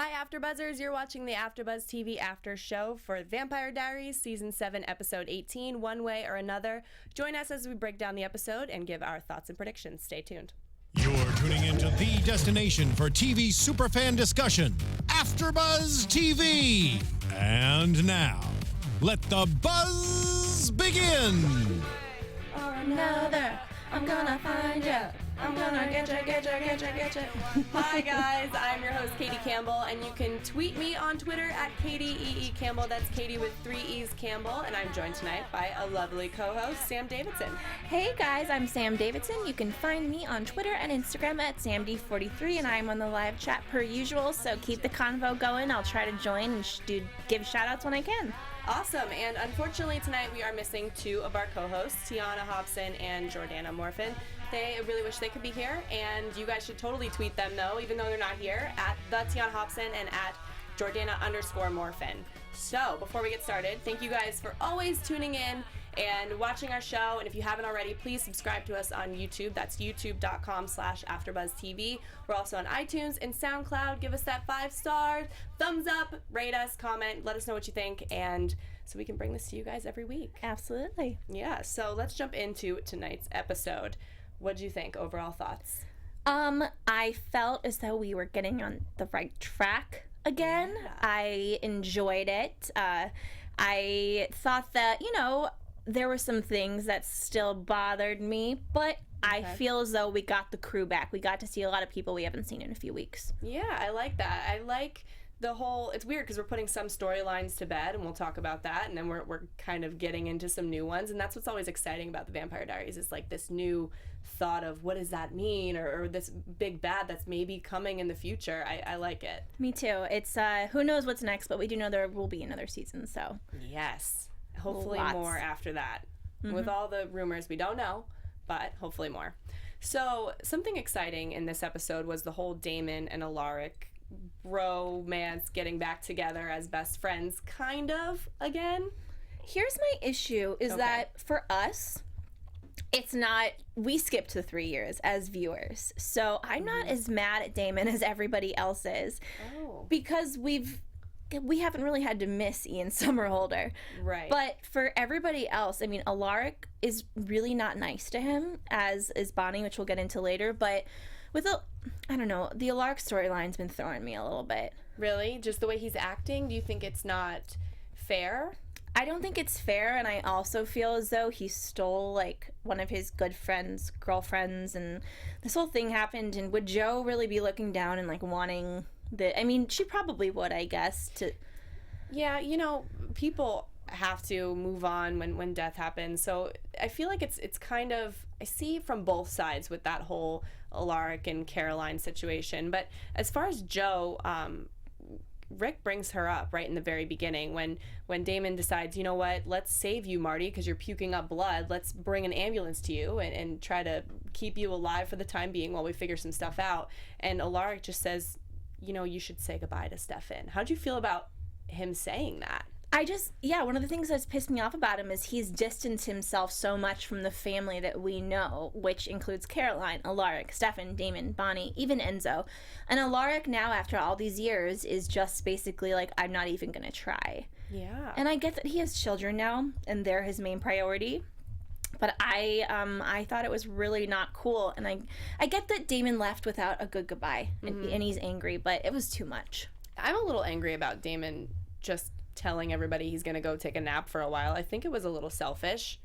Hi, AfterBuzzers. You're watching the AfterBuzz TV After Show for Vampire Diaries, Season 7, Episode 18, One Way or Another. Join us as we break down the episode and give our thoughts and predictions. Stay tuned. You're tuning into the destination for TV superfan discussion, AfterBuzz TV. And now, let the buzz begin. Or another, I'm gonna find you. I'm gonna get you. Hi guys, I'm your host Katie Campbell, and you can tweet me on Twitter at Katie Campbell. That's Katie with 3 E's Campbell, and I'm joined tonight by a lovely co-host, Sam Davidson. Hey guys, I'm Sam Davidson. You can find me on Twitter and Instagram at SamD43, and I'm on the live chat per usual, so keep the convo going. I'll try to join and give shout-outs when I can. Awesome, and unfortunately tonight we are missing 2 of our co-hosts, Tiana Hobson and Jordana Morfin. I really wish they could be here, and you guys should totally tweet them, though, even though they're not here, at the Tiana Hobson and at Jordana_Morfin. So, before we get started, thank you guys for always tuning in and watching our show, and if you haven't already, please subscribe to us on YouTube. That's youtube.com/AfterBuzzTV. We're also on iTunes and SoundCloud. Give us that 5 stars, thumbs up, rate us, comment, let us know what you think, and so we can bring this to you guys every week. Absolutely. Yeah, so let's jump into tonight's episode. What did you think? Overall thoughts? I felt as though we were getting on the right track again. Yeah. I enjoyed it. I thought that, there were some things that still bothered me, but I feel as though we got the crew back. We got to see a lot of people we haven't seen in a few weeks. Yeah, I like that. I like the whole, it's weird because we're putting some storylines to bed, and we'll talk about that, and then we're kind of getting into some new ones, and that's what's always exciting about the Vampire Diaries, is like this new thought of what does that mean, or this big bad that's maybe coming in the future. I like it. Me too. It's who knows what's next, but we do know there will be another season, so yes, hopefully lots more after that. With all the rumors, we don't know, but hopefully more. So something exciting in this episode was the whole Damon and Alaric romance, getting back together as best friends, kind of, again. Here's my issue, is that for us, it's not, we skipped the 3 years as viewers, so I'm not as mad at Damon as everybody else is, because we haven't really had to miss Ian Somerhalder. Right. But for everybody else, I mean, Alaric is really not nice to him, as is Bonnie, which we'll get into later, but with I don't know, the Alaric storyline's been throwing me a little bit. Really? Just the way he's acting? Do you think it's not fair? I don't think it's fair, and I also feel as though he stole, like, one of his good friends' girlfriends, and this whole thing happened, and would Jo really be looking down and, like, wanting I mean, she probably would, I guess, to... Yeah, people have to move on when death happens, so I feel like it's kind of, I see from both sides with that whole Alaric and Caroline situation, but as far as Jo, Rick brings her up right in the very beginning when Damon decides, you know what, let's save you, Marty, because you're puking up blood. Let's bring an ambulance to you and try to keep you alive for the time being while we figure some stuff out. And Alaric just says, you should say goodbye to Stefan. How'd you feel about him saying that? One of the things that's pissed me off about him is he's distanced himself so much from the family that we know, which includes Caroline, Alaric, Stefan, Damon, Bonnie, even Enzo. And Alaric now, after all these years, is just basically like, I'm not even going to try. Yeah. And I get that he has children now, and they're his main priority. But I thought it was really not cool. And I get that Damon left without a good goodbye, and he's angry, but it was too much. I'm a little angry about Damon just telling everybody he's going to go take a nap for a while. I think it was a little selfish.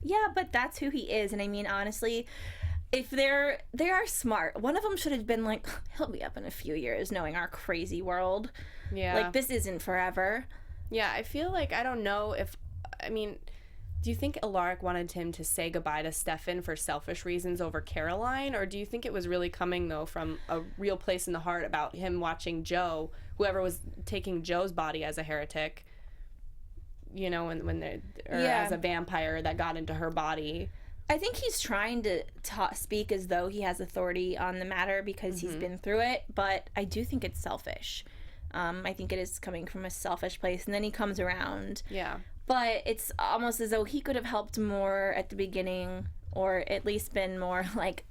Yeah, but that's who he is. And I mean, honestly, if they are smart, one of them should have been like, he'll be up in a few years, knowing our crazy world. Yeah. Like, this isn't forever. Yeah, I feel like, I don't know if, do you think Alaric wanted him to say goodbye to Stefan for selfish reasons over Caroline? Or do you think it was really coming, though, from a real place in the heart about him watching Jo, whoever was taking Jo's body as a heretic, as a vampire that got into her body? I think he's trying to speak as though he has authority on the matter because he's been through it, but I do think it's selfish. I think it is coming from a selfish place, and then he comes around. Yeah. But it's almost as though he could have helped more at the beginning, or at least been more like,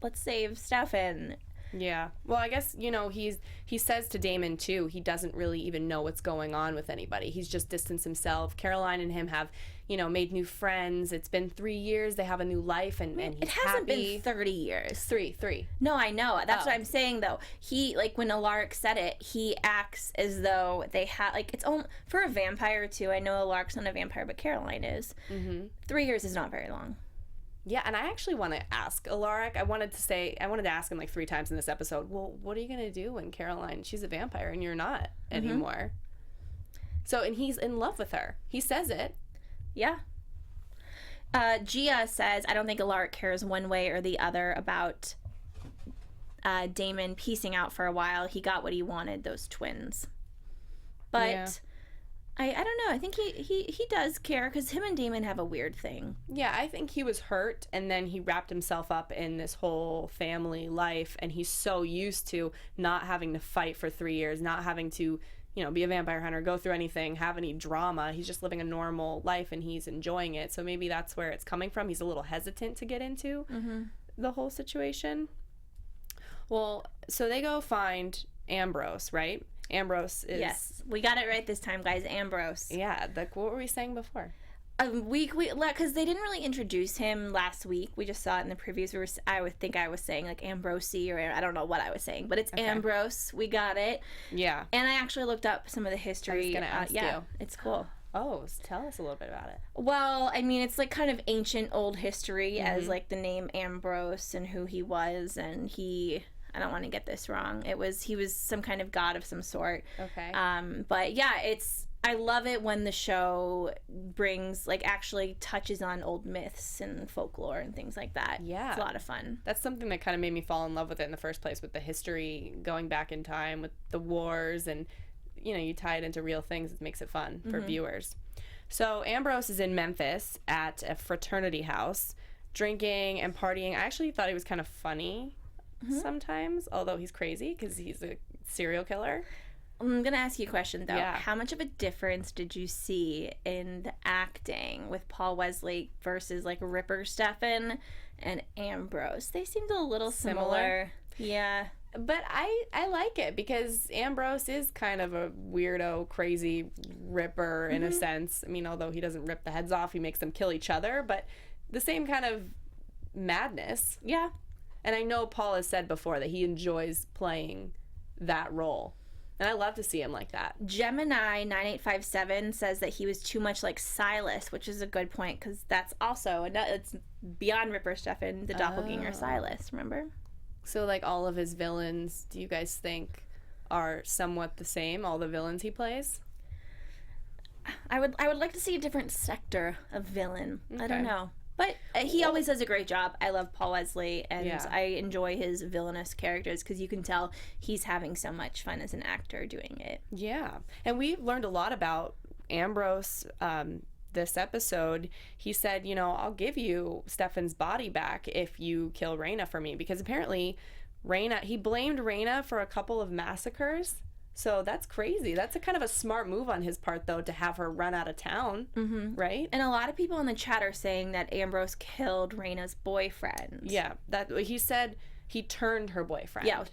let's save Stefan. Yeah. Well, I guess, he says to Damon, too, he doesn't really even know what's going on with anybody. He's just distanced himself. Caroline and him have, made new friends. It's been 3 years. They have a new life, and he's It hasn't happy. been 30 years. Three. No, I know. That's what I'm saying, though. He, when Alaric said it, he acts as though they had, it's only, for a vampire, too. I know Alaric's not a vampire, but Caroline is. 3 years is not very long. Yeah, and I actually want to ask Alaric. I wanted to ask him 3 times in this episode, well, what are you going to do when Caroline, she's a vampire and you're not anymore? So, and he's in love with her. He says it. Yeah. Gia says, I don't think Alaric cares one way or the other about Damon piecing out for a while. He got what he wanted, those twins. But... Yeah. I don't know. I think he does care because him and Damon have a weird thing. Yeah, I think he was hurt, and then he wrapped himself up in this whole family life, and he's so used to not having to fight for 3 years, not having to, be a vampire hunter, go through anything, have any drama. He's just living a normal life, and he's enjoying it. So maybe that's where it's coming from. He's a little hesitant to get into the whole situation. Well, so they go find Ambrose, right? Ambrose is... Yes, we got it right this time, guys. Ambrose. Yeah, what were we saying before? Because they didn't really introduce him last week. We just saw it in the previews. I was saying Ambrose, or I don't know what I was saying, but it's okay. Ambrose. We got it. Yeah. And I actually looked up some of the history. I was going to ask you. It's cool. Oh, tell us a little bit about it. Well, I mean, it's kind of ancient old history as the name Ambrose and who he was, and I don't want to get this wrong. He was some kind of god of some sort. Okay. But yeah, I love it when the show brings, actually touches on old myths and folklore and things like that. Yeah. It's a lot of fun. That's something that kind of made me fall in love with it in the first place, with the history going back in time, with the wars, and, you tie it into real things. It makes it fun for viewers. So Ambrose is in Memphis at a fraternity house, drinking and partying. I actually thought he was kind of funny. Sometimes, although he's crazy because he's a serial killer. I'm gonna ask you a question though. Yeah. How much of a difference did you see in the acting with Paul Wesley versus Ripper Stefan and Ambrose? They seemed a little similar. Yeah. But I like it because Ambrose is kind of a weirdo, crazy Ripper in a sense. I mean, although he doesn't rip the heads off, he makes them kill each other, but the same kind of madness. Yeah. And I know Paul has said before that he enjoys playing that role. And I love to see him like that. Gemini9857 says that he was too much like Silas, which is a good point because that's also, it's beyond Ripper Stefan, the doppelganger Silas, remember? So all of his villains, do you guys think are somewhat the same, all the villains he plays? I would like to see a different sector of villain. Okay. I don't know. But he always does a great job. I love Paul Wesley, and Yeah. I enjoy his villainous characters because you can tell he's having so much fun as an actor doing it. Yeah. And we learned a lot about Ambrose this episode. He said, I'll give you Stefan's body back if you kill Raina for me, because apparently he blamed Raina for a couple of massacres. So that's crazy. That's a kind of a smart move on his part, though, to have her run out of town, right? And a lot of people in the chat are saying that Ambrose killed Raina's boyfriend. Yeah, that he said he turned her boyfriend. Yeah,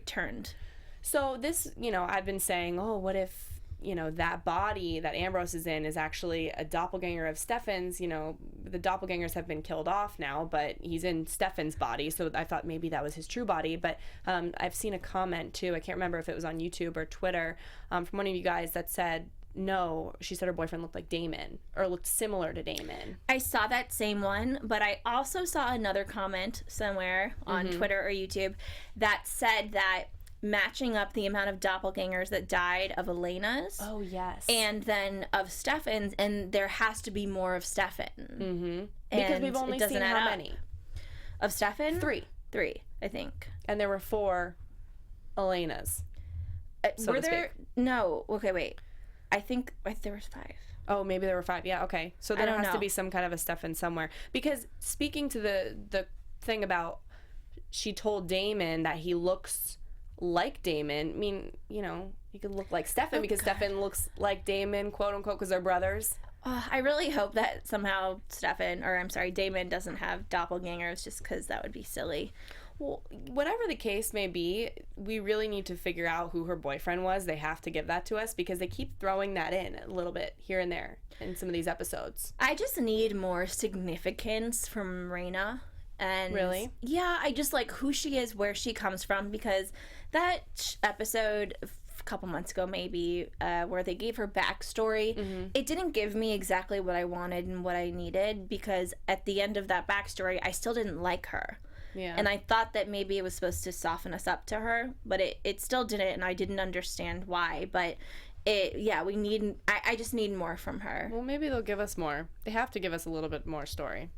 turned. So this, I've been saying, oh, what if, that body that Ambrose is in is actually a doppelganger of Stefan's. The doppelgangers have been killed off now, but he's in Stefan's body, so I thought maybe that was his true body. But I've seen a comment, too, I can't remember if it was on YouTube or Twitter, from one of you guys that said, no, she said her boyfriend looked like Damon, or looked similar to Damon. I saw that same one, but I also saw another comment somewhere on Twitter or YouTube that said that matching up the amount of doppelgangers that died of Elena's. Oh, yes. And then of Stefan's, and there has to be more of Stefan. Mm-hmm. Because we've only seen how many? Of Stefan? 3, I think. And there were 4 Elenas. So were there? No. Okay, wait. I think there was 5. Oh, maybe there were 5. Yeah, okay. So there has to be some kind of a Stefan somewhere. Because speaking to the thing about, she told Damon that he looks like Damon. I mean, he could look like Stefan because Stefan looks like Damon, quote unquote, because they're brothers. I really hope that somehow Damon doesn't have doppelgangers, just because that would be silly. Well, whatever the case may be, we really need to figure out who her boyfriend was. They have to give that to us because they keep throwing that in a little bit here and there in some of these episodes. I just need more significance from Raina. And really? Yeah, I just like who she is, where she comes from, because that episode a couple months ago maybe where they gave her backstory, it didn't give me exactly what I wanted and what I needed, because at the end of that backstory I still didn't like her. Yeah. And I thought that maybe it was supposed to soften us up to her, but it still didn't, and I didn't understand why. But I just need more from her. Well, maybe they'll give us more. They have to give us a little bit more story.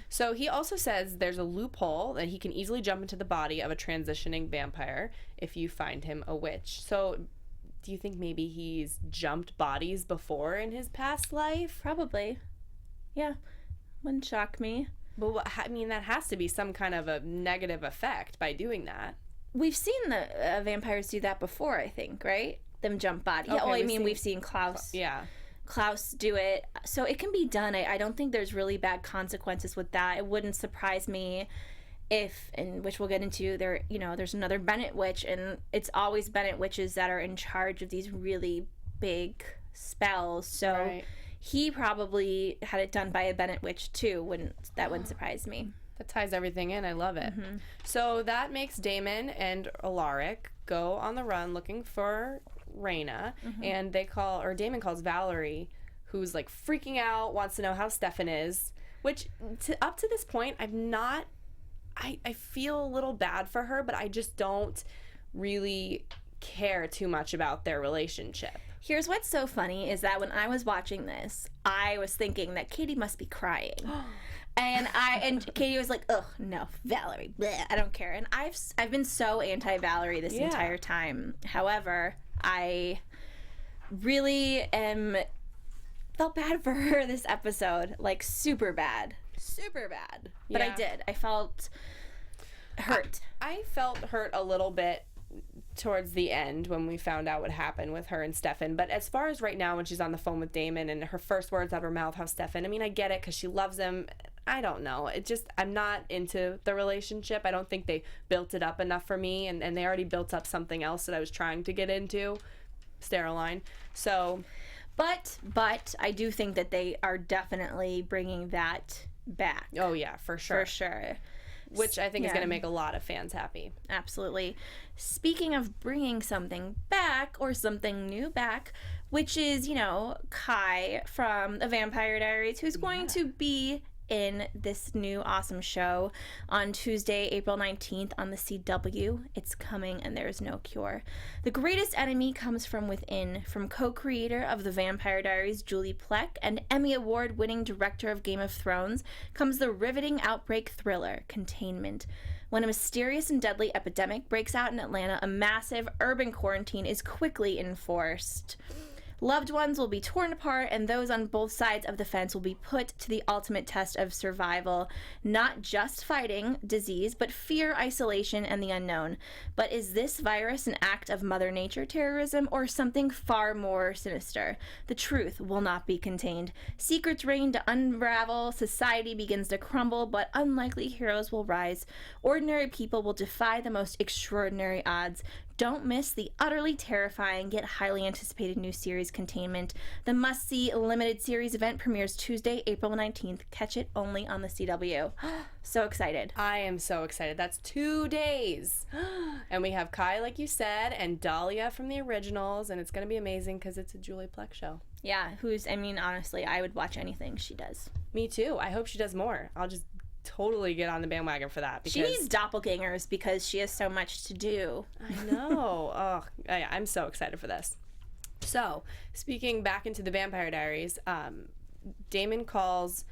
So he also says there's a loophole that he can easily jump into the body of a transitioning vampire if you find him a witch. So do you think maybe he's jumped bodies before in his past life? Probably. Yeah. Wouldn't shock me. But I mean, that has to be some kind of a negative effect by doing that. We've seen the vampires do that before, I think, right? Them jump body. Okay, yeah, well, I mean, we've seen Klaus. Yeah. Klaus do it. So it can be done. I don't think there's really bad consequences with that. It wouldn't surprise me if, and which we'll get into, there's another Bennett witch, and it's always Bennett witches that are in charge of these really big spells. So right. He probably had it done by a Bennett witch too. That wouldn't surprise me. That ties everything in. I love it. So that makes Damon and Alaric go on the run looking for Raina, and Damon calls Valerie, who's like freaking out, wants to know how Stefan is, which up to this point I feel a little bad for her, but I just don't really care too much about their relationship. Here's what's so funny is that when I was watching this, I was thinking that Katie must be crying. And Katie was like, "Oh no, Valerie, bleh, I don't care." And I've been so anti-Valerie this entire time. However, I really felt bad for her this episode, like super bad. But I did. I felt hurt. I felt hurt a little bit towards the end when we found out what happened with her and Stefan. But as far as right now, when she's on the phone with Damon and her first words out of her mouth, how Stefan, I mean, I get it because she loves him. I don't know. I'm not into the relationship. I don't think they built it up enough for me, and they already built up something else that I was trying to get into, Steroline. So, but I do think that they are definitely bringing that back. Oh yeah, for sure. For sure. Which I think is going to make a lot of fans happy. Absolutely. Speaking of bringing something back, or something new back, which is, Kai from The Vampire Diaries, who's going to be in this new awesome show on Tuesday, April 19th on the CW. It's coming and there is no cure. The greatest enemy comes from within. From co-creator of The Vampire Diaries, Julie Plec, and Emmy Award-winning director of Game of Thrones, comes the riveting outbreak thriller, Containment. When a mysterious and deadly epidemic breaks out in Atlanta, a massive urban quarantine is quickly enforced. Loved ones will be torn apart, and those on both sides of the fence will be put to the ultimate test of survival. Not just fighting disease, but fear, isolation, and the unknown. But is this virus an act of Mother Nature terrorism, or something far more sinister? The truth will not be contained. Secrets reign to unravel, society begins to crumble, but unlikely heroes will rise. Ordinary people will defy the most extraordinary odds. Don't miss the utterly terrifying yet highly anticipated new series Containment. The must-see limited series event premieres Tuesday, April 19th. Catch it only on the CW. So excited. I am so excited. That's 2 days. And we have Kai, like you said, and Dahlia from the originals, and it's going to be amazing because it's a Julie Plec show. Yeah, honestly, I would watch anything she does. Me too. I hope she does more. I'll just totally get on the bandwagon for that. She needs doppelgangers because she has so much to do. I know. Oh, yeah, I'm so excited for this. So, speaking back into the Vampire Diaries, Damon calls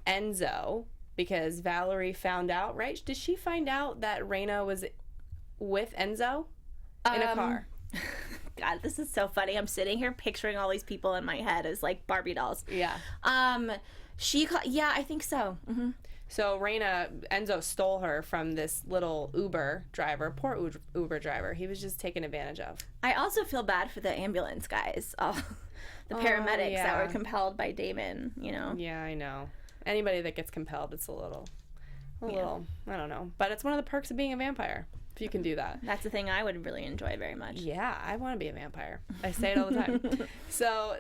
Enzo because Valerie found out, right? Did she find out that Raina was with Enzo in a car? God, this is so funny. I'm sitting here picturing all these people in my head as like Barbie dolls. Yeah. Yeah, I think so. So Enzo stole her from this little Uber driver, poor Uber driver. He was just taken advantage of. I also feel bad for the ambulance guys, the paramedics that were compelled by Damon, Yeah, I know. Anybody that gets compelled, it's a little, I don't know. But it's one of the perks of being a vampire, if you can do that. That's the thing I would really enjoy very much. Yeah, I want to be a vampire. I say it all the time. So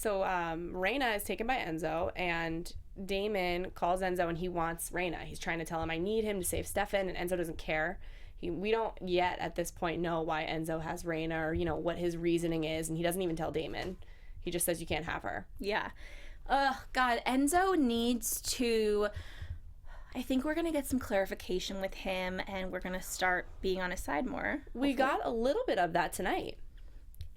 Raina is taken by Enzo, and Damon calls Enzo and he wants Raina. He's trying to tell him, I need him to save Stefan, and Enzo doesn't care. We don't yet at this point know why Enzo has Raina or, what his reasoning is, and he doesn't even tell Damon. He just says you can't have her. Yeah. God, Enzo needs to... I think we're going to get some clarification with him, and we're going to start being on his side more. We got a little bit of that tonight.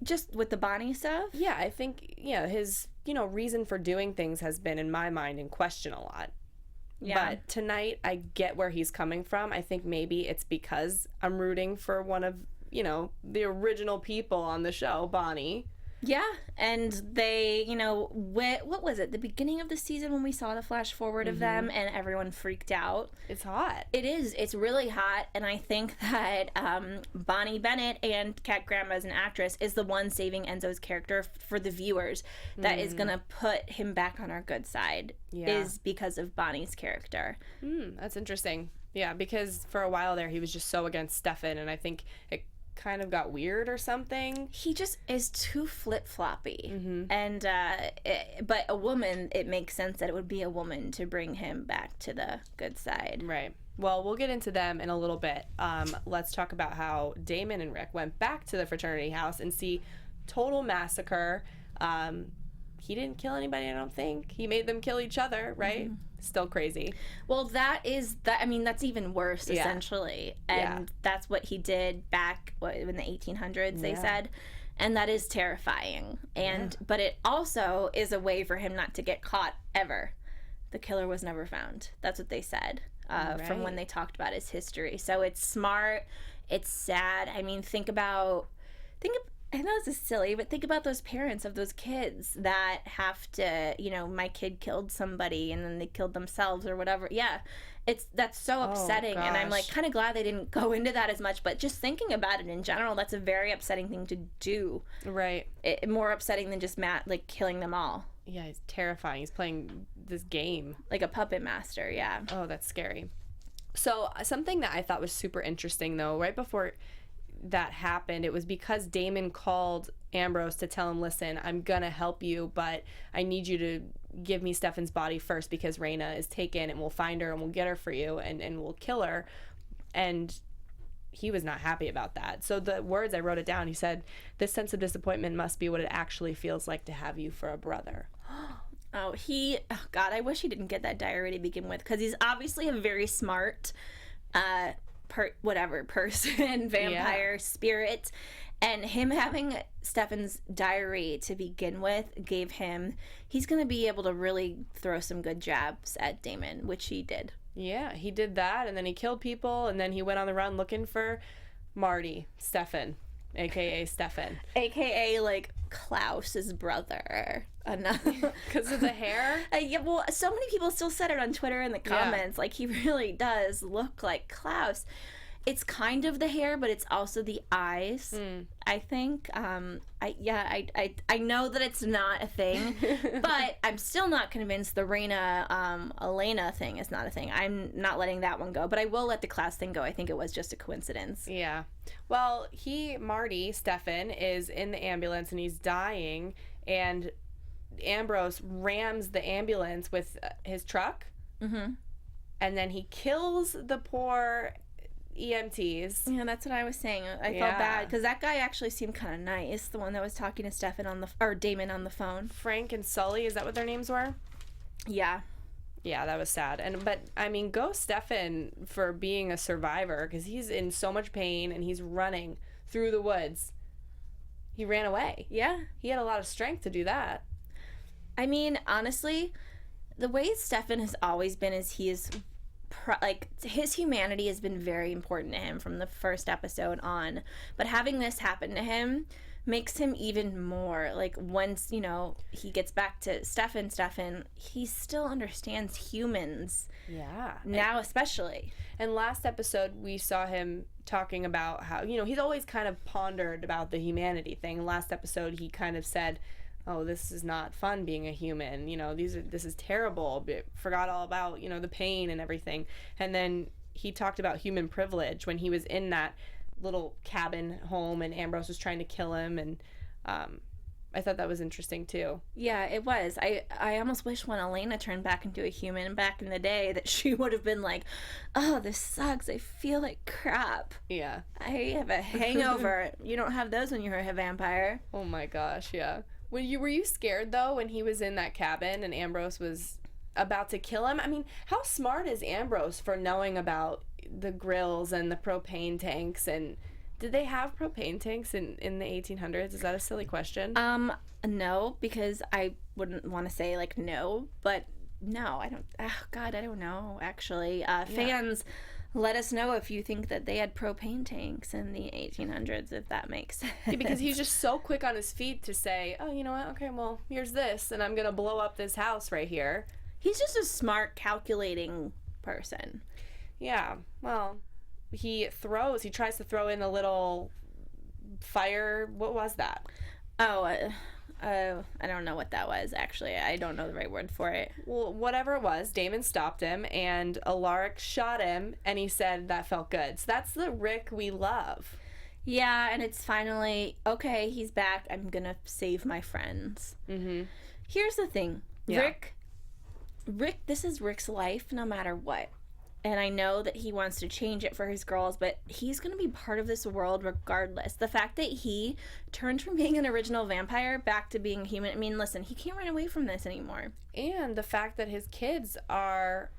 Just with the Bonnie stuff? Yeah, I think, his, reason for doing things has been, in my mind, in question a lot. Yeah. But tonight, I get where he's coming from. I think maybe it's because I'm rooting for one of, the original people on the show, Bonnie. Yeah, and they, what was it? The beginning of the season when we saw the flash forward of them and everyone freaked out. It's hot. It is. It's really hot, and I think that Bonnie Bennett and Cat Grandma as an actress is the one saving Enzo's character for the viewers that is going to put him back on our good side is because of Bonnie's character. That's interesting. Yeah, because for a while there he was just so against Stefan, and I think it kind of got weird or something. He just is too flip-floppy. And but a woman, it makes sense that it would be a woman to bring him back to the good side. Right. Well, we'll get into them in a little bit. Let's talk about how Damon and Rick went back to the fraternity house and see total massacre. He didn't kill anybody, I don't think. He made them kill each other, right? Still crazy. Well, that's even worse, essentially. And that's what he did back in the 1800s, they said. And that is terrifying. But it also is a way for him not to get caught ever. The killer was never found. That's what they said from when they talked about his history. So it's smart. It's sad. I mean, I know this is silly, but think about those parents of those kids that have to, my kid killed somebody and then they killed themselves or whatever. Yeah, that's so upsetting. And I'm kind of glad they didn't go into that as much, but just thinking about it in general, that's a very upsetting thing to do. Right. More upsetting than just killing them all. Yeah, he's terrifying. He's playing this game. Like a puppet master, yeah. Oh, that's scary. So something that I thought was super interesting, though, right before that happened, it was because Damon called Ambrose to tell him, listen, I'm gonna help you, but I need you to give me Stefan's body first because Raina is taken, and we'll find her and we'll get her for you and we'll kill her. And he was not happy about that. So the words, I wrote it down, he said, this sense of disappointment must be what it actually feels like to have you for a brother. God, I wish he didn't get that diary to begin with, because he's obviously a very smart person, vampire, spirit, and him having Stefan's diary to begin with he's going to be able to really throw some good jabs at Damon, which he did. Yeah, he did that, and then he killed people, and then he went on the run looking for Stefan, aka Stefan. AKA, Klaus's brother. Because of the hair? Yeah, well, so many people still said it on Twitter in the comments. Yeah. He really does look like Klaus. It's kind of the hair, but it's also the eyes, I think. I know that it's not a thing, but I'm still not convinced the Raina, Elena thing is not a thing. I'm not letting that one go, but I will let the Klaus thing go. I think it was just a coincidence. Yeah. Well, Stefan, is in the ambulance and he's dying, and Ambrose rams the ambulance with his truck, and then he kills the poor EMTs. Yeah, that's what I was saying. I felt bad because that guy actually seemed kind of nice. The one that was talking to Damon on the phone. Frank and Sully, is that what their names were? Yeah. Yeah, that was sad. But I mean, go Stefan for being a survivor, because he's in so much pain and he's running through the woods. He ran away. Yeah. He had a lot of strength to do that. I mean, honestly, the way Stefan has always been is he is like his humanity has been very important to him from the first episode on, but having this happen to him makes him even more like, once he gets back to Stefan, he still understands humans. Yeah. Now especially. And last episode we saw him talking about how he's always kind of pondered about the humanity thing. Last episode he kind of said, oh, this is not fun being a human, this is terrible, forgot all about the pain and everything. And then he talked about human privilege when he was in that little cabin home and Ambrose was trying to kill him, and I thought that was interesting too. Yeah, it was. I almost wish when Elena turned back into a human back in the day that she would have been like, oh, this sucks, I feel like crap. Yeah. I have a hangover. You don't have those when you're a vampire. Oh my gosh, yeah. Were you scared though when he was in that cabin and Ambrose was about to kill him? I mean, how smart is Ambrose for knowing about the grills and the propane tanks? And did they have propane tanks in the 1800s? Is that a silly question? No, because I wouldn't want to say like no, but no, I don't. Oh God, I don't know actually. Fans, let us know if you think that they had propane tanks in the 1800s, if that makes sense. Yeah, because he's just so quick on his feet to say, oh, you know what? Okay, well, here's this, and I'm gonna blow up this house right here. He's just a smart, calculating person. Yeah, well, he tries to throw in a little fire. What was that? I don't know what that was, actually. I don't know the right word for it. Well, whatever it was, Damon stopped him, and Alaric shot him, and he said that felt good. So that's the Rick we love. Yeah, and it's finally, okay, he's back. I'm gonna save my friends. Mm-hmm. Here's the thing. Yeah. Rick, this is Rick's life no matter what. And I know that he wants to change it for his girls, but he's going to be part of this world regardless. The fact that he turned from being an original vampire back to being human, I mean, listen, he can't run away from this anymore. And the fact that his kids are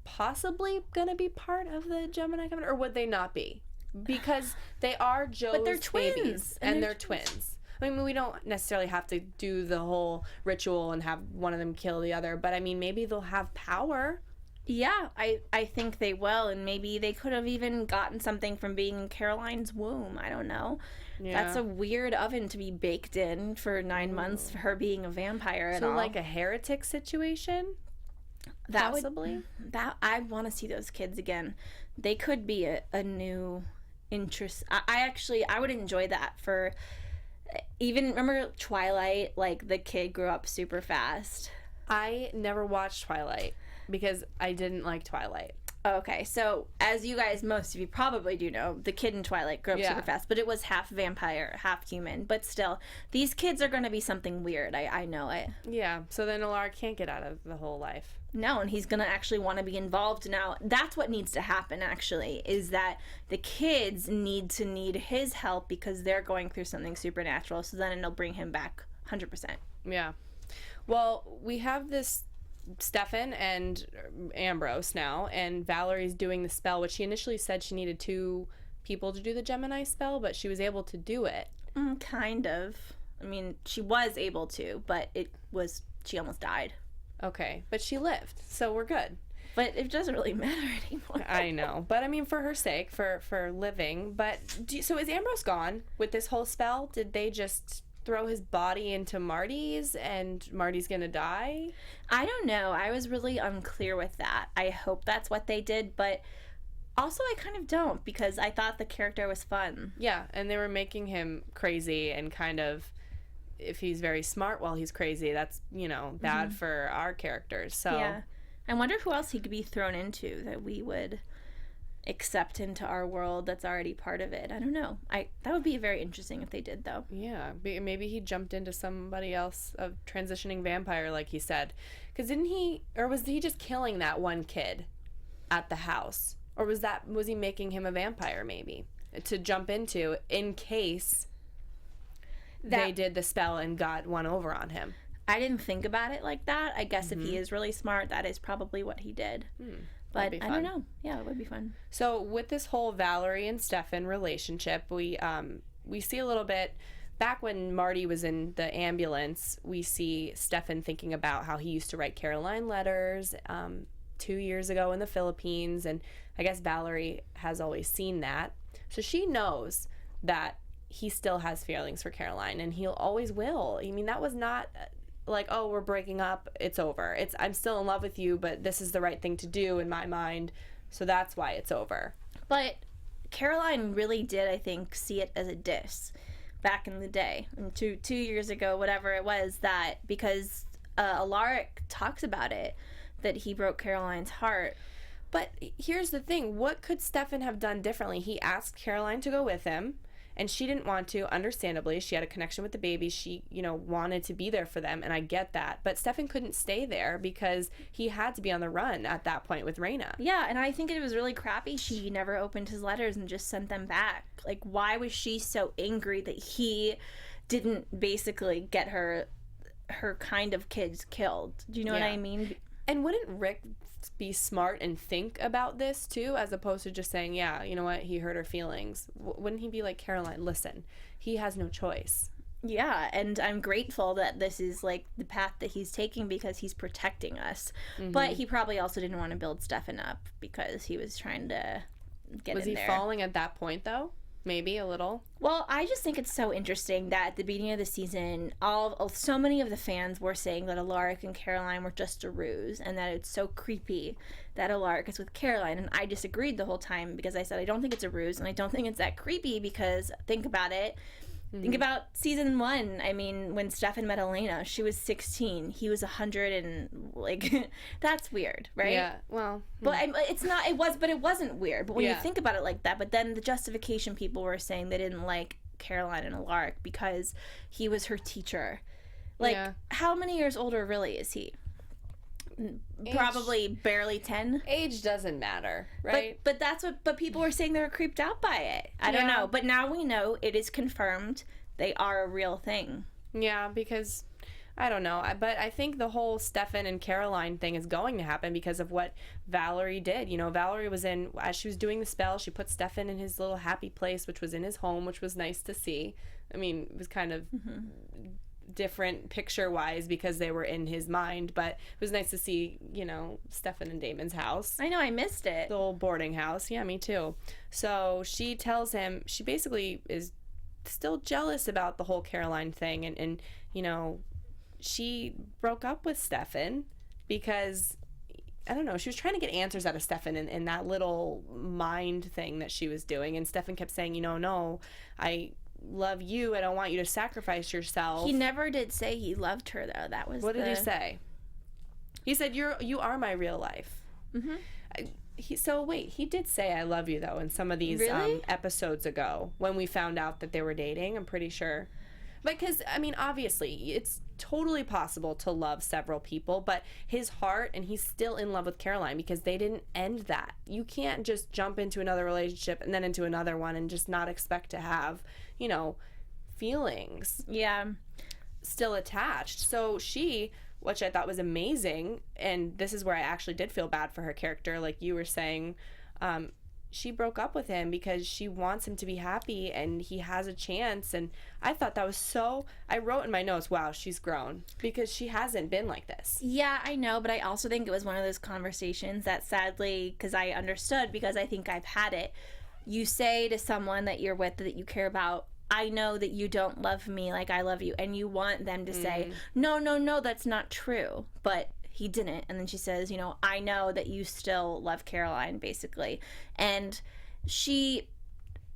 possibly going to be part of the Gemini Covenant, or would they not be? Because they are Joe's but they're twins, babies, and they're twins. I mean, we don't necessarily have to do the whole ritual and have one of them kill the other, but I mean, maybe they'll have power. Yeah, I think they will, and maybe they could have even gotten something from being in Caroline's womb. I don't know. Yeah. That's a weird oven to be baked in for 9 months for her being a vampire and so all. Like a heretic situation? Possibly? I want to see those kids again. They could be a new interest. I would enjoy that for... Even, remember Twilight? Like, the kid grew up super fast. I never watched Twilight because I didn't like Twilight. Okay, so as you guys, most of you probably do know, the kid in Twilight grew up super fast, but it was half vampire, half human. But still, these kids are going to be something weird. I know it. Yeah, so then Alaric can't get out of the whole life. No, and he's going to actually want to be involved now. That's what needs to happen, actually, is that the kids need his help because they're going through something supernatural, so then it'll bring him back 100%. Yeah. Well, we have this Stefan and Ambrose now, and Valerie's doing the spell, which she initially said she needed 2 people to do the Gemini spell, but she was able to do it. Kind of. I mean, she was able to, but she almost died. Okay, but she lived, so we're good. But it doesn't really matter anymore. I know, but I mean, for her sake, for living. But so is Ambrose gone with this whole spell? Did they just throw his body into Marty's and Marty's gonna die? I don't know. I was really unclear with that. I hope that's what they did, but also I kind of don't, because I thought the character was fun. Yeah, and they were making him crazy, and kind of, if he's very smart while he's crazy, that's, bad for our characters. So yeah. I wonder who else he could be thrown into that we would accept into our world that's already part of it. I don't know. That would be very interesting if they did, though. Yeah, maybe he jumped into somebody else, a transitioning vampire, like he said. Because was he just killing that one kid at the house? Or was he making him a vampire, maybe, to jump into in case they did the spell and got one over on him? I didn't think about it like that. I guess if he is really smart, that is probably what he did. But I don't know. Yeah, it would be fun. So with this whole Valerie and Stefan relationship, we see a little bit back when Marty was in the ambulance. We see Stefan thinking about how he used to write Caroline letters 2 years ago in the Philippines, and I guess Valerie has always seen that. So she knows that he still has feelings for Caroline, and he'll always will. I mean, that was not like, oh, we're breaking up, it's over. It's, I'm still in love with you, but this is the right thing to do in my mind, so that's why it's over. But Caroline really did, I think, see it as a diss back in the day, and 2 years ago, whatever it was, that because Alaric talks about it, that he broke Caroline's heart. But here's the thing, what could Stefan have done differently? He asked Caroline to go with him, and she didn't want to, understandably. She had a connection with the baby. She, you know, wanted to be there for them, and I get that. But Stefan couldn't stay there because he had to be on the run at that point with Raina. Yeah, and I think it was really crappy she never opened his letters and just sent them back. Like, why was she so angry that he didn't basically get her kind of kids killed? Do you know what I mean? And wouldn't Rick be smart and think about this too, as opposed to just saying, yeah, you know what, he hurt her feelings? Wouldn't he be like, Caroline, listen, he has no choice? Yeah, and I'm grateful that this is like the path that he's taking because he's protecting us. But he probably also didn't want to build Stefan up because he was trying to get Was in he there. falling at that point though? Maybe a little. Well, I just think it's so interesting that at the beginning of the season, so many of the fans were saying that Alaric and Caroline were just a ruse, and that it's so creepy that Alaric is with Caroline. And I disagreed the whole time because I said I don't think it's a ruse, and I don't think it's that creepy because think about it. Think about season 1. I mean, when Stefan met Elena, she was 16. He was 100, and like, that's weird, right? Yeah. Well, but it's not. It was, but it wasn't weird. But when you Yeah. think about it like that, but then the justification people were saying they didn't like Caroline and Alaric because he was her teacher. Like, Yeah. how many years older really is he? Probably barely 10. age doesn't matter, right? But that's what. But people were saying they were creeped out by it. I don't Yeah. know. But now we know it is confirmed. They are a real thing. Yeah, because I don't know, but I think the whole Stefan and Caroline thing is going to happen because of what Valerie did. You know, Valerie was as she was doing the spell, she put Stefan in his little happy place, which was in his home, which was nice to see. I mean, it was kind of different picture-wise because they were in his mind, but it was nice to see, you know, Stefan and Damon's house. I know, I missed it. The old boarding house. Yeah, me too. So she tells him, she basically is still jealous about the whole Caroline thing, and you know, she broke up with Stefan because, I don't know, she was trying to get answers out of Stefan in that little mind thing that she was doing, and Stefan kept saying, you know, no, I love you, I don't want you to sacrifice yourself. He never did say he loved her, though. That was What did he say? He said, you are my real life. So wait, he did say I love you though in some of these Really? episodes ago when we found out that they were dating, I'm pretty sure. Because, I mean, obviously, it's totally possible to love several people, but his heart, and he's still in love with Caroline because they didn't end that. You can't just jump into another relationship and then into another one and just not expect to have, you know, feelings Yeah. still attached. So she, which I thought was amazing, and this is where I actually did feel bad for her character, like you were saying, she broke up with him because she wants him to be happy and he has a chance. And I thought that was so, I wrote in my notes, wow, she's grown, because she hasn't been like this. Yeah, I know, but I also think it was one of those conversations that sadly, because I understood, because I think I've had it, you say to someone that you're with, that you care about, I know that you don't love me like I love you, and you want them to say, no, that's not true, but he didn't. And then she says, you know, I know that you still love Caroline, basically. And she,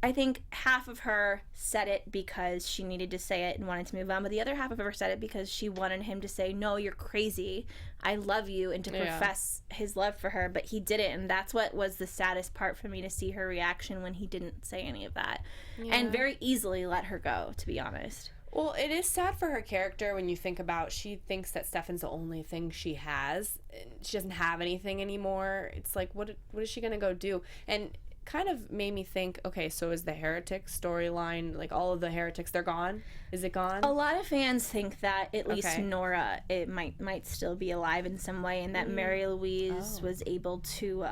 I think half of her said it because she needed to say it and wanted to move on, but the other half of her said it because she wanted him to say, no, you're crazy, I love you, and to profess his love for her, but he didn't. And that's what was the saddest part for me, to see her reaction when he didn't say any of that. And very easily let her go, to be honest. Well, it is sad for her character when you think about, she thinks that Stefan's the only thing she has. She doesn't have anything anymore. It's like, what is she going to go do? And kind of made me think, okay, so is the heretic storyline, like all of the heretics, they're gone? Is it gone? A lot of fans think that at least Nora, it might still be alive in some way, and that Mary Louise was able to,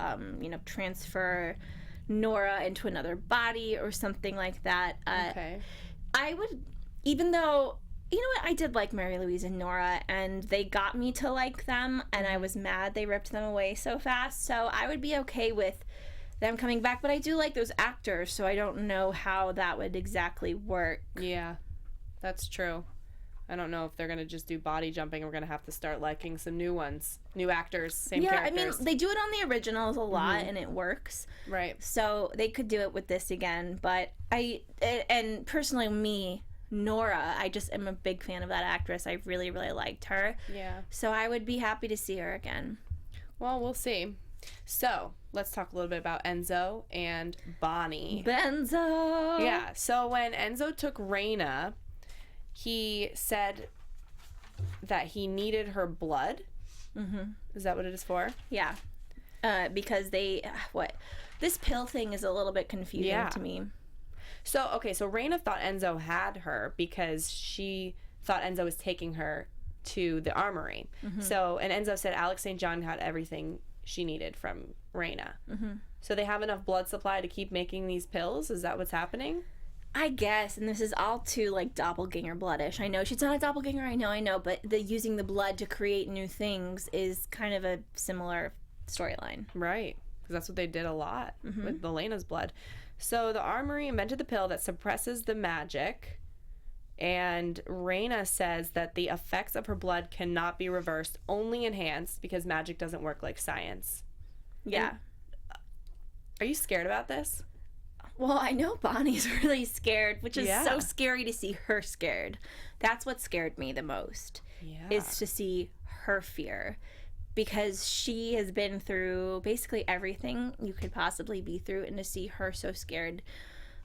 transfer Nora into another body or something like that. I would, even though you know what? I did like Mary Louise and Nora, and they got me to like them, and I was mad they ripped them away so fast. So I would be okay with them coming back, but I do like those actors, so I don't know how that would exactly work. Yeah, that's true. I don't know if they're going to just do body jumping. We're going to have to start liking some new ones. New actors, same characters. I mean, they do it on the originals a lot, and it works. Right. So they could do it with this again. But and personally, me, Nora, I just am a big fan of that actress. I really, really liked her. Yeah. So I would be happy to see her again. Well, we'll see. So let's talk a little bit about Enzo and Bonnie. Benzo! Yeah. So when Enzo took Raina, he said that he needed her blood. Mm-hmm. Is that what it is for? Yeah. Because this pill thing is a little bit confusing to me. So, okay, so Raina thought Enzo had her because she thought Enzo was taking her to the Armory. Mm-hmm. So, and Enzo said Alex St. John had everything she needed from Raina. Mm-hmm. So they have enough blood supply to keep making these pills? Is that what's happening? I guess, and this is all too, like, doppelganger bloodish. I know she's not a doppelganger, I know, but using the blood to create new things is kind of a similar storyline. Right, because that's what they did a lot with Elena's blood. So the Armory invented the pill that suppresses the magic, and Raina says that the effects of her blood cannot be reversed, only enhanced, because magic doesn't work like science. Yeah. And, are you scared about this? Well, I know Bonnie's really scared, which is so scary to see her scared. That's what scared me the most, is to see her fear. Because she has been through basically everything you could possibly be through, and to see her so scared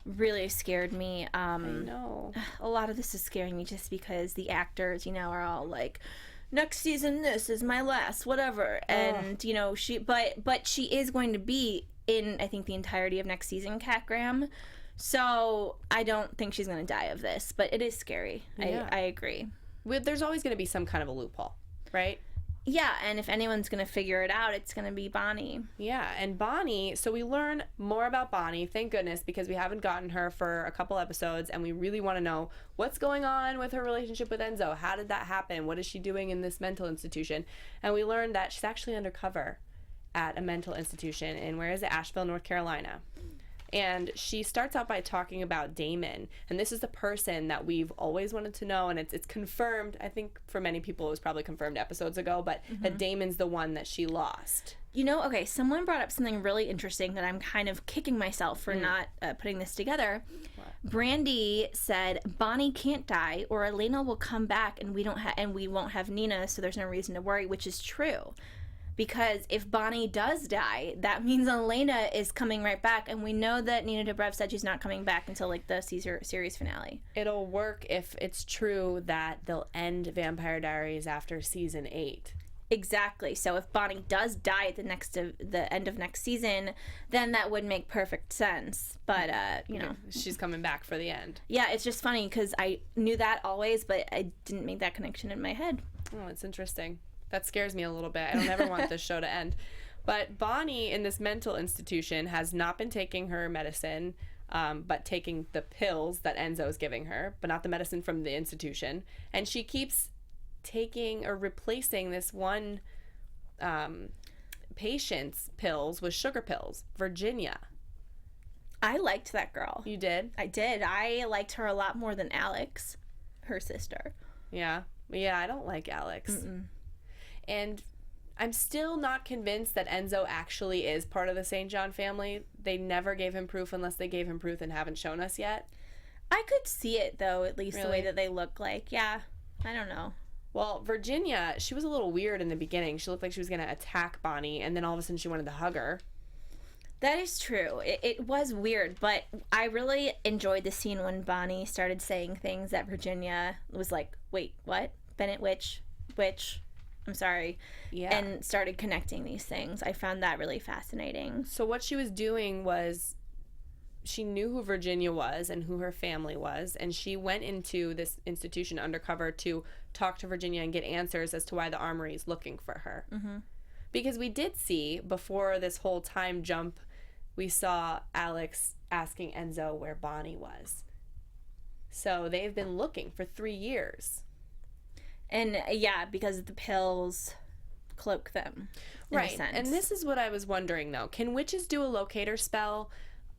really scared me. I know. A lot of this is scaring me just because the actors, are all like, next season this is my last, whatever. And, but she is going to be in, I think, the entirety of next season, Cat Graham. So I don't think she's going to die of this, but it is scary. Yeah. I agree. There's always going to be some kind of a loophole, right? Yeah, and if anyone's going to figure it out, it's going to be Bonnie. Yeah, and Bonnie, so we learn more about Bonnie, thank goodness, because we haven't gotten her for a couple episodes, and we really want to know what's going on with her relationship with Enzo. How did that happen? What is she doing in this mental institution? And we learned that she's actually undercover at a mental institution in, where is it, Asheville, North Carolina. And she starts out by talking about Damon, and this is the person that we've always wanted to know, and it's confirmed. I think for many people it was probably confirmed episodes ago, but that Damon's the one that she lost. Okay, someone brought up something really interesting that I'm kind of kicking myself for not putting this together. What? Brandy said Bonnie can't die, or Elena will come back, and we won't have Nina, so there's no reason to worry, which is true. Because if Bonnie does die, that means Elena is coming right back, and we know that Nina Dobrev said she's not coming back until like the series finale. It'll work if it's true that they'll end Vampire Diaries after season 8. Exactly. So if Bonnie does die at the end of next season, then that would make perfect sense. But she's coming back for the end. Yeah, it's just funny because I knew that always, but I didn't make that connection in my head. Oh, it's interesting. That scares me a little bit. I don't ever want this show to end. But Bonnie in this mental institution has not been taking her medicine, but taking the pills that Enzo is giving her, but not the medicine from the institution. And she keeps taking or replacing this one patient's pills with sugar pills, Virginia. I liked that girl. You did? I did. I liked her a lot more than Alex, her sister. Yeah. Yeah, I don't like Alex. Mm-mm. And I'm still not convinced that Enzo actually is part of the St. John family. They never gave him proof unless they gave him proof and haven't shown us yet. I could see it, though, at least the way that they look like. Yeah, I don't know. Well, Virginia, she was a little weird in the beginning. She looked like she was going to attack Bonnie, and then all of a sudden she wanted to hug her. That is true. It was weird, but I really enjoyed the scene when Bonnie started saying things that Virginia was like, wait, what? Bennett, which? I'm sorry. Yeah. And started connecting these things. I found that really fascinating. So what she was doing was she knew who Virginia was and who her family was, and she went into this institution undercover to talk to Virginia and get answers as to why the Armory is looking for her. Mm-hmm. Because we did see, before this whole time jump, we saw Alex asking Enzo where Bonnie was. So they've been looking for 3 years. And yeah, because the pills cloak them. Right. And this is what I was wondering, though. Can witches do a locator spell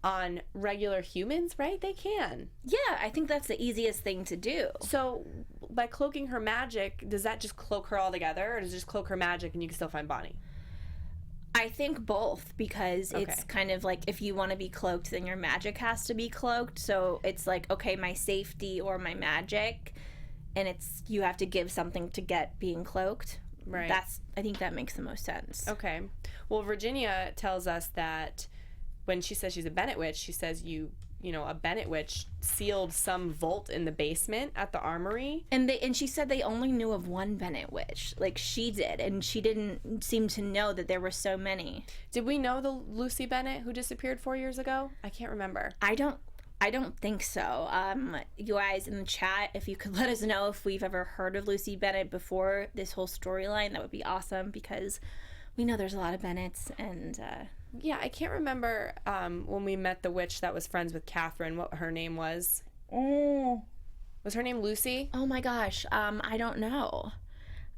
on regular humans, right? They can. Yeah, I think that's the easiest thing to do. So by cloaking her magic, does that just cloak her altogether, or does it just cloak her magic and you can still find Bonnie? I think both, because it's Okay. kind of like if you want to be cloaked, then your magic has to be cloaked. So it's like, okay, my safety or my magic, and it's you have to give something to get being cloaked. Right. I think that makes the most sense. Okay. Well, Virginia tells us that when she says she's a Bennett witch, she says a Bennett witch sealed some vault in the basement at the Armory. And she said they only knew of one Bennett witch, like she did, and she didn't seem to know that there were so many. Did we know the Lucy Bennett who disappeared 4 years ago? I can't remember. I don't think so. You guys in the chat, if you could let us know if we've ever heard of Lucy Bennett before this whole storyline, that would be awesome, because we know there's a lot of Bennetts, and Yeah, I can't remember when we met the witch that was friends with Catherine, what her name was. oh Was her name Lucy? my gosh, I don't know.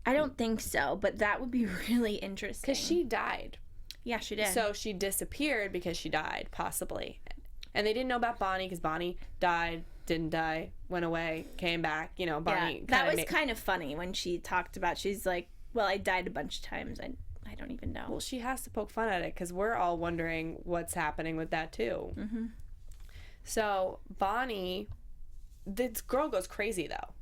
I don't think so, but that would be really interesting. Because she died. Yeah, she did. So she disappeared because she died, possibly. And they didn't know about Bonnie because Bonnie died, didn't die, went away, came back. Bonnie. That was kind of funny when she talked about. She's like, "Well, I died a bunch of times. I don't even know." Well, she has to poke fun at it because we're all wondering what's happening with that too. Mm-hmm. So Bonnie, this girl goes crazy though.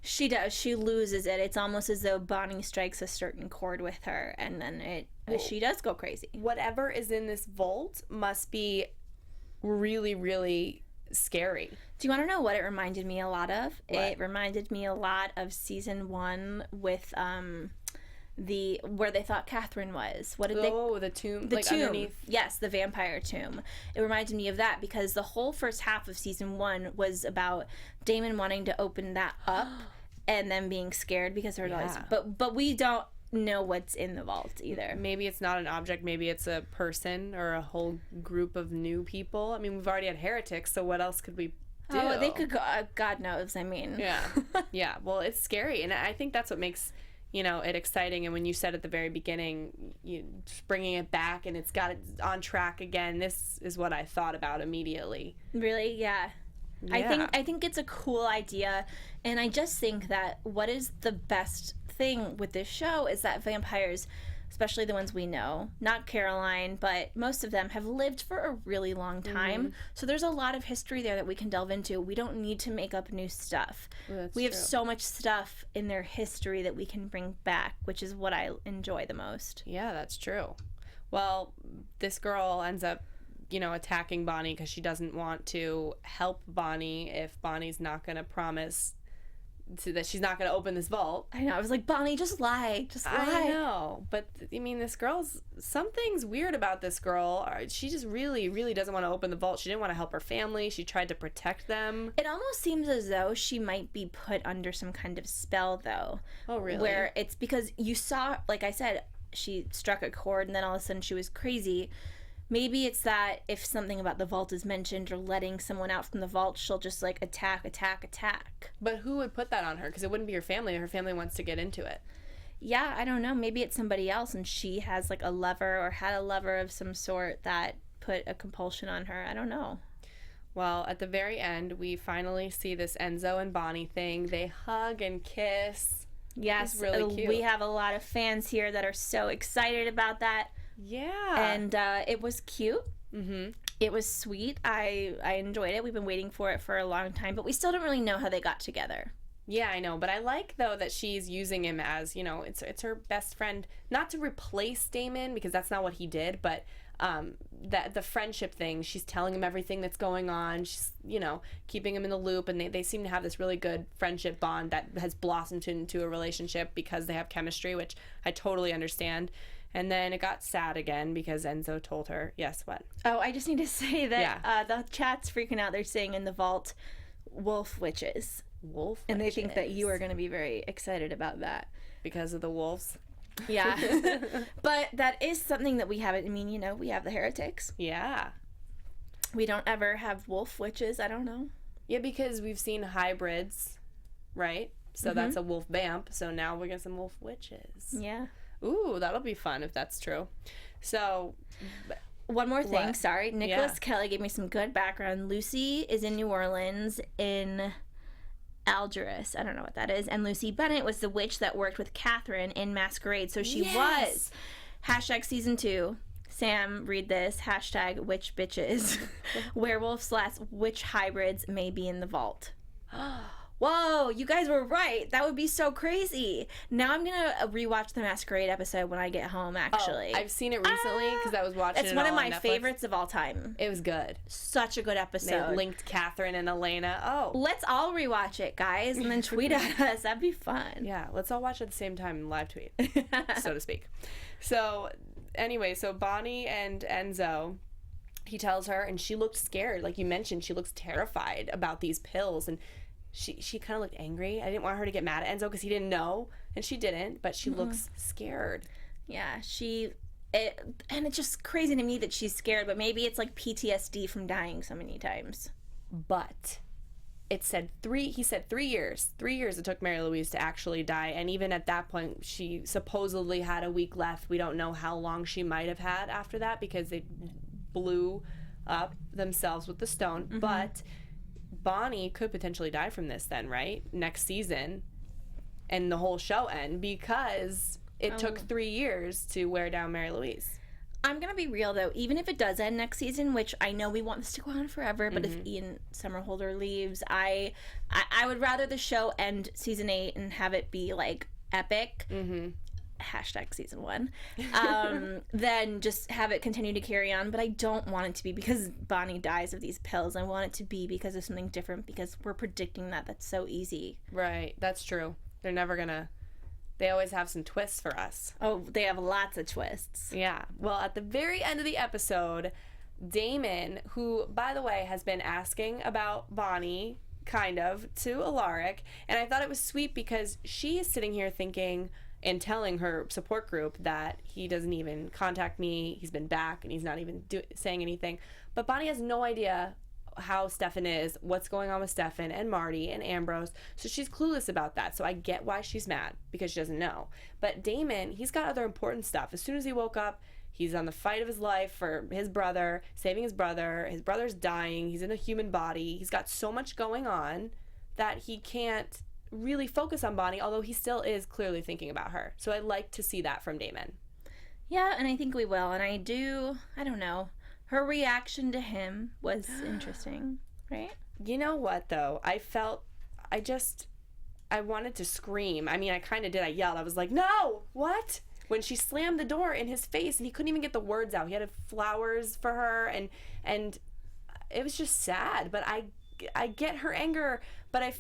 She does. She loses it. It's almost as though Bonnie strikes a certain chord with her, and then she does go crazy. Whatever is in this vault must be really, really scary. Do you want to know what it reminded me a lot of? What? It reminded me a lot of season 1 with where they thought Catherine was. What did they? Oh, the tomb. The like tomb. Underneath. Yes, the vampire tomb. It reminded me of that because the whole first half of season 1 was about Damon wanting to open that up and then being scared because there was Yeah. but we don't know what's in the vault either. Maybe it's not an object. Maybe it's a person or a whole group of new people. I mean, we've already had heretics, so what else could we do? Oh, they could go. God knows. I mean. Yeah. Yeah. Well, it's scary, and I think that's what makes it exciting. And when you said at the very beginning, just bringing it back and it's got it on track again, this is what I thought about immediately. Really? Yeah. Yeah. I think it's a cool idea, and I just think that what is the best thing with this show is that vampires, especially the ones we know, not Caroline, but most of them have lived for a really long time. Mm-hmm. So there's a lot of history there that we can delve into. We don't need to make up new stuff. That's we have true. so much stuff in their history that we can bring back, which is what I enjoy the most. Yeah, that's true. Well, this girl ends up attacking Bonnie because she doesn't want to help Bonnie if Bonnie's not going to promise that she's not going to open this vault. I know. I was like, Bonnie, just lie. Just lie. I know. But, I mean, something's weird about this girl. She just really, really doesn't want to open the vault. She didn't want to help her family. She tried to protect them. It almost seems as though she might be put under some kind of spell, though. Oh, really? Where it's because you saw, like I said, she struck a chord and then all of a sudden she was crazy. Maybe it's that if something about the vault is mentioned or letting someone out from the vault, she'll just like attack. But who would put that on her? Because it wouldn't be her family. Her family wants to get into it. Yeah, I don't know. Maybe it's somebody else and she has like a lover or had a lover of some sort that put a compulsion on her. I don't know. Well, at the very end, we finally see this Enzo and Bonnie thing. They hug and kiss. Yes, It's really cute. We have a lot of fans here that are so excited about that. Yeah. And it was cute. Mm-hmm. It was sweet. I enjoyed it. We've been waiting for it for a long time, but we still don't really know how they got together. Yeah, I know. But I like, though, that she's using him as, it's her best friend. Not to replace Damon, because that's not what he did, but that the friendship thing, she's telling him everything that's going on. She's, keeping him in the loop, and they seem to have this really good friendship bond that has blossomed into a relationship because they have chemistry, which I totally understand. And then it got sad again because Enzo told her, yes, what? Oh, I just need to say that the chat's freaking out. They're saying in the vault, wolf witches. Wolf And they witches. think that you are going to be very excited about that. Because of the wolves? Yeah. But that is something that we haven't, we have the heretics. Yeah. We don't ever have wolf witches. I don't know. Yeah, because we've seen hybrids, right? So that's a wolf vamp. So now we get some wolf witches. Yeah. Ooh, that'll be fun if that's true. So, one more thing, sorry. Nicholas Yeah. Kelly gave me some good background. Lucy is in New Orleans in Algiers. I don't know what that is. And Lucy Bennett was the witch that worked with Catherine in Masquerade. So she was. Hashtag season 2. Sam, read this. Hashtag witch bitches. Werewolf/witch hybrids may be in the vault. Whoa, you guys were right. That would be so crazy. Now I'm going to rewatch the Masquerade episode when I get home, actually. I've seen it recently because I was watching It's it one of all on my Netflix. favorites of all time. It was good. Such a good They episode. linked Catherine and Elena. Oh. Let's all rewatch it, guys, and then tweet at us. That'd be fun. Yeah, let's all watch it at the same time and live tweet, so to speak. So, anyway, so Bonnie and Enzo, he tells her, and she looked scared. Like you mentioned, she looks terrified about these pills, and she kind of looked angry. I didn't want her to get mad at Enzo because he didn't know, and she didn't, but she looks scared. Yeah, and it's just crazy to me that she's scared, but maybe it's like PTSD from dying so many times. But he said 3 years. 3 years it took Mary Louise to actually die, and even at that point, she supposedly had a week left. We don't know how long she might have had after that because they blew up themselves with the stone, but Bonnie could potentially die from this then, right? Next season, and the whole show end because it took 3 years to wear down Mary Louise. I'm going to be real, though. Even if it does end next season, which I know we want this to go on forever, but if Ian Somerhalder leaves, I would rather the show end season 8 and have it be, like, epic. Hashtag season 1. Then just have it continue to carry on. But I don't want it to be because Bonnie dies of these pills. I want it to be because of something different because we're predicting that. That's so easy. Right, that's true. They're never gonna... They always have some twists for us. Oh, they have lots of twists. Yeah. Well, at the very end of the episode, Damon, who, by the way, has been asking about Bonnie, kind of, to Alaric, and I thought it was sweet because she is sitting here thinking and telling her support group that he doesn't even contact me, he's been back, and he's not even saying anything. But Bonnie has no idea how Stefan is, what's going on with Stefan and Marty and Ambrose, so she's clueless about that. So I get why she's mad, because she doesn't know. But Damon, he's got other important stuff. As soon as he woke up, he's on the fight of his life for his brother, saving his brother's dying, he's in a human body, he's got so much going on that he can't really focus on Bonnie, although he still is clearly thinking about her. So I like to see that from Damon. Yeah, and I think we will. And I don't know. Her reaction to him was interesting, right? You know what, though? I wanted to scream. I mean, I kind of did. I yelled. I was like, no, what? When she slammed the door in his face and he couldn't even get the words out. He had flowers for her and it was just sad. But I get her anger, but I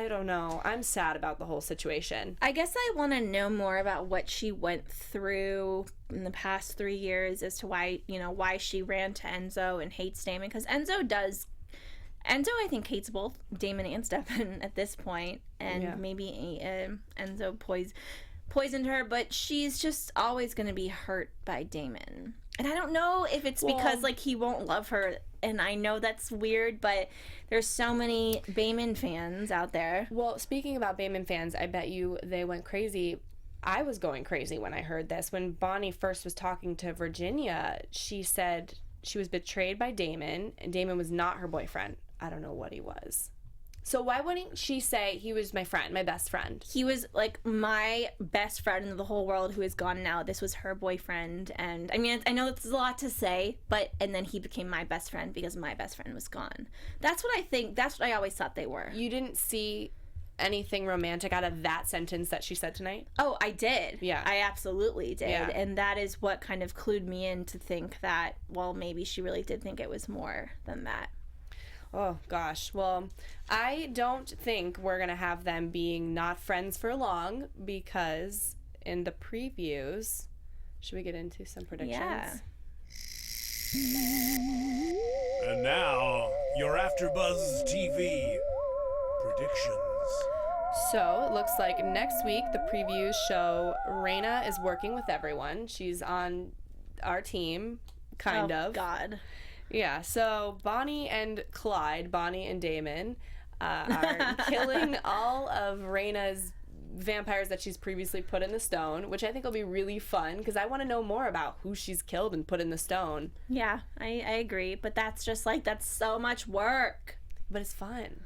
don't know. I'm sad about the whole situation. I guess I want to know more about what she went through in the past 3 years as to why she ran to Enzo and hates Damon. Because Enzo, I think, hates both Damon and Stefan at this point. And maybe Enzo poisoned her, but she's just always going to be hurt by Damon. And I don't know if it's because, like, he won't love her. And I know that's weird, but there's so many Damon fans out there. Well, speaking about Damon fans, I bet you they went crazy. I was going crazy when I heard this. When Bonnie first was talking to Virginia, she said she was betrayed by Damon, and Damon was not her boyfriend. I don't know what he was. So why wouldn't she say he was my friend, my best friend? He was, like, my best friend in the whole world who is gone now. This was her boyfriend. And, I mean, I know it's a lot to say, and then he became my best friend because my best friend was gone. That's what I think. That's what I always thought they were. You didn't see anything romantic out of that sentence that she said tonight? Oh, I did. Yeah. I absolutely did. Yeah. And that is what kind of clued me in to think that, well, maybe she really did think it was more than that. Oh, gosh. Well, I don't think we're going to have them being not friends for long because in the previews, should we get into some predictions? Yeah. And now, your AFTERBUZZ TV predictions. So, it looks like next week the previews show Raina is working with everyone. She's on our team, kind of. Oh, God. Yeah, so Bonnie and Damon, are killing all of Raina's vampires that she's previously put in the stone, which I think will be really fun because I want to know more about who she's killed and put in the stone. Yeah, I agree, but that's just like, that's so much work. But it's fun.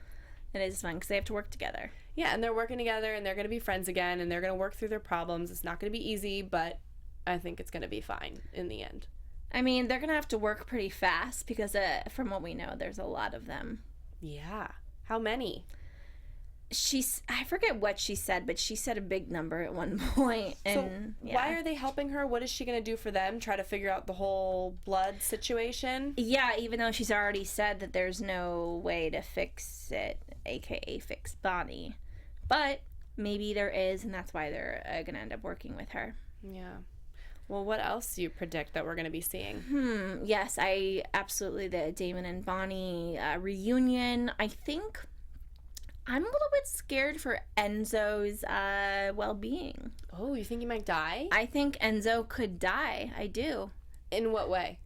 It is fun because they have to work together. Yeah, and they're working together and they're going to be friends again and they're going to work through their problems. It's not going to be easy, but I think it's going to be fine in the end. I mean, they're going to have to work pretty fast because from what we know, there's a lot of them. Yeah. How many? I forget what she said, but she said a big number at one point. And so why are they helping her? What is she going to do for them? Try to figure out the whole blood situation? Yeah, even though she's already said that there's no way to fix it, aka fix Bonnie. But maybe there is, and that's why they're going to end up working with her. Yeah. Well, what else do you predict that we're going to be seeing? Yes, I absolutely, the Damon and Bonnie reunion. I think I'm a little bit scared for Enzo's well-being. Oh, you think he might die? I think Enzo could die. I do. In what way?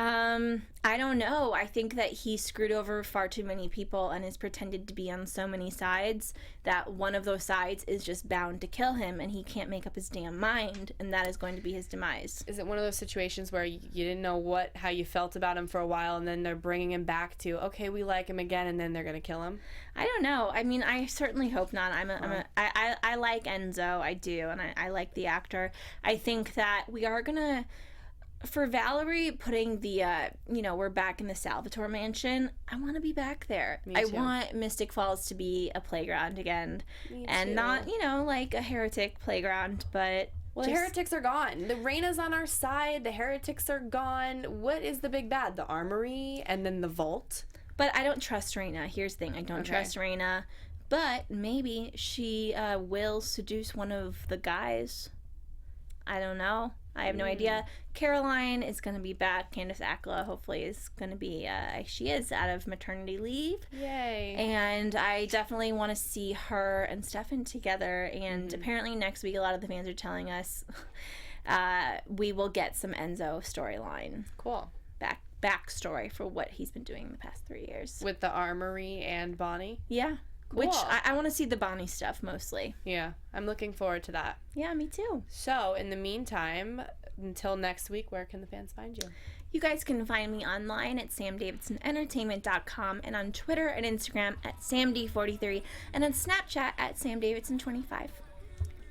I don't know. I think that he screwed over far too many people and has pretended to be on so many sides that one of those sides is just bound to kill him and he can't make up his damn mind, and that is going to be his demise. Is it one of those situations where you didn't know how you felt about him for a while and then they're bringing him back to, okay, we like him again, and then they're going to kill him? I don't know. I mean, I certainly hope not. I like Enzo. I do, and I like the actor. I think that we are going to... For Valerie putting the, we're back in the Salvatore mansion, I want to be back there. Me too. I want Mystic Falls to be a playground again. Me and too. Not, like a heretic playground, but... Well, the heretics are gone. The Raina's on our side. The heretics are gone. What is the big bad? The Armory and then the vault? But I don't trust Raina. Here's the thing. I don't trust Raina. But maybe she will seduce one of the guys. I don't know. I have no idea. Caroline is going to be back. Candace Akla hopefully is going to be, she is out of maternity leave. Yay. And I definitely want to see her and Stefan together. And apparently next week, a lot of the fans are telling us we will get some Enzo storyline. Cool. Backstory for what he's been doing the past 3 years. With the Armory and Bonnie? Yeah. Cool. Which I want to see the Bonnie stuff mostly. Yeah, I'm looking forward to that. Yeah, me too. So, in the meantime, until next week, where can the fans find you? You guys can find me online at samdavidsonentertainment.com and on Twitter and Instagram at samd43 and on Snapchat at samdavidson25.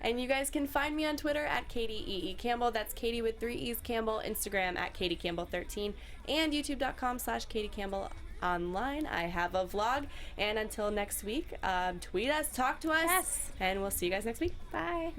And you guys can find me on Twitter at Katie E.E. Campbell. That's Katie with 3 E's Campbell. Instagram at KatieCampbell13 and YouTube.com/Katie Campbell. Online. I have a vlog, and until next week, tweet us, talk to us, and we'll see you guys next week. Bye.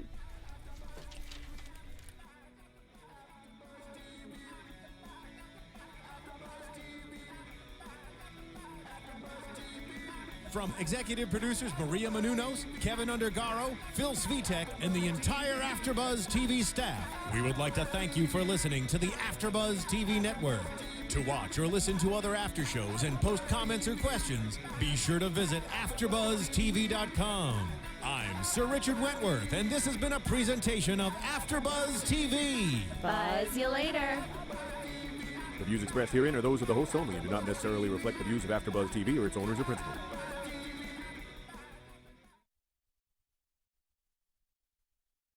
From executive producers Maria Menounos, Kevin Undergaro, Phil Svitek, and the entire AfterBuzz TV staff, we would like to thank you for listening to the AfterBuzz TV network. To watch or listen to other after shows and post comments or questions, be sure to visit AfterBuzzTV.com. I'm Sir Richard Wentworth, and this has been a presentation of AfterBuzz TV. Buzz you later. The views expressed herein are those of the hosts only and do not necessarily reflect the views of AfterBuzz TV or its owners or principals.